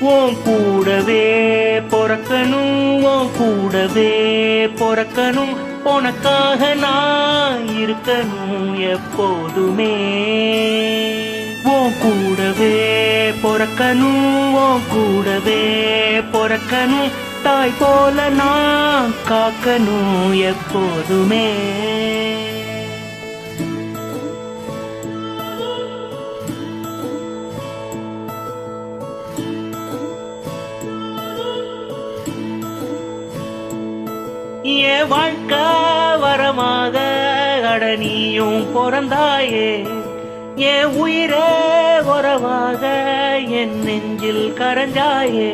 உன் கூடவே பொறக்கணும், உன் கூடவே பொறக்கணும், உனக்காக நான் இருக்கணும் எப்போதுமே. உன் கூடவே பொறக்கணும், உன் கூடவே பொறக்கணும், தாய் போல நான் காக்கணும் எப்போதுமே. என் வாழ்க்கை வரமாக அடனியும் பிறந்தாயே, என் உயிரே உறவாக என் நெஞ்சில் கரஞ்சாயே.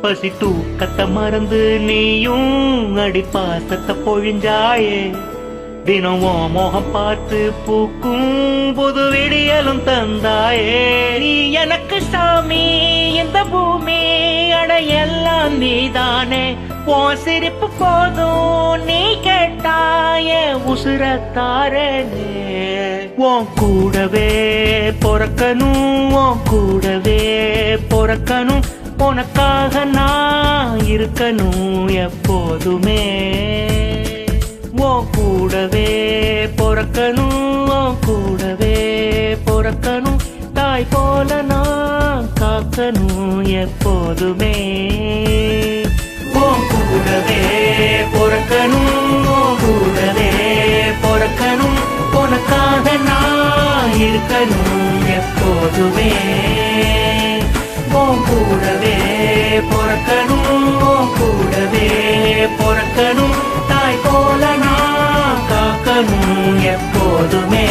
பசி தூக்கத்தை மறந்து நீயும் அடிப்பாசத்தை பொழிஞ்சாயே. தினம் மோகம் பார்த்து பூக்கும் புது விடியலும் தந்தாயே. நீ எனக்கு சாமி, இந்த பூமி அடையெல்லாம் நீதானே. உன் சிரிப்பு போதும், நீ கேட்டாய உசுரத்தாரனே. உன் கூடவே பொறக்கணும், உன் கூடவே பொறக்கணும், உனக்காக நான் இருக்கணும் எப்போதுமே. உன் கூடவே பொறக்கணும், உன் கூடவே பொறக்கணும், தாய் போல நான் காக்கணும் எப்போதுமே. உன் கூடவே பொறக்கணும், உன் கூடவே பொறக்கணும், உனக்காக நான் இருக்கணும் எப்போதுமே. உன் கூடவே பொறக்கணும், உன் கூடவே பொறக்கணும், தாய் போல நான் காக்கணும் எப்போதுமே.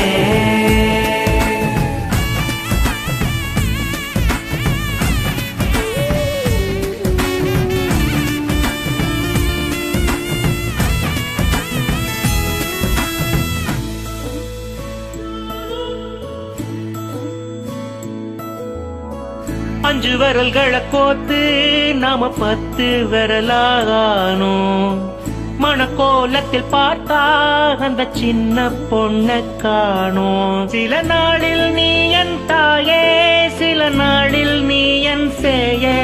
அஞ்சு விரல்களை கோத்து நாம 10 விரலாகானோம். மணக்கோலத்தில் பார்த்தா அந்த சின்ன பொண்ண காணோம். சில நாளில் நீ என் தாயே, சில நாளில் நீ என் சேயே.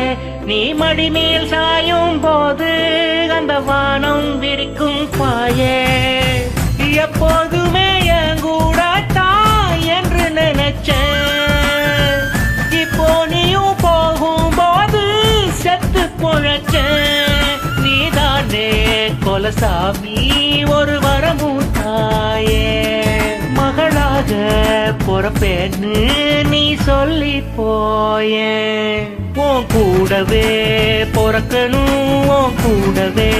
நீ மடிமேல் சாயும் போது அந்த வானம் விரிக்கும் பாயே. எப்போதுமே என் கூட தாய் என்று நினைச்சேன். இப்போ நீயும் போகும்போது செத்து பொழைச்சேன். நீதானே கொலசாமி, ஒரு வரமும் தாயே. மகளாக பொறப்பேன்னு நீ சொல்லி போயே. உன் கூடவே பொறக்கணும், உன் கூடவே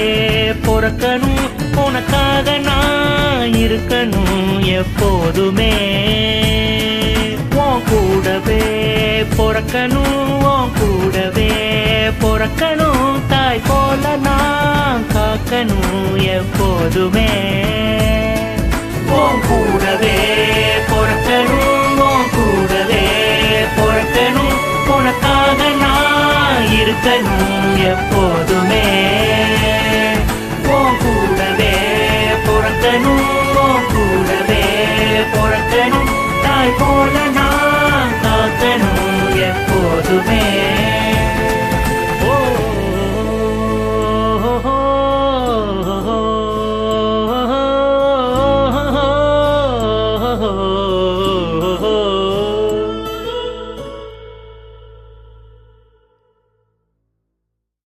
பொறக்கணும், உனக்காக நான் இருக்கணும் எப்போதுமே. உன் கூடவே பொறக்கணும், உன் கூடவே பொறக்கணும், தாய் போல நான் காக்கணும் எப்போதுமே. உன் கூடவே பொறக்கணும், உன் கூடவே பொறக்கணும், உனக்காக நான் இருக்கணும் எப்போதுமே.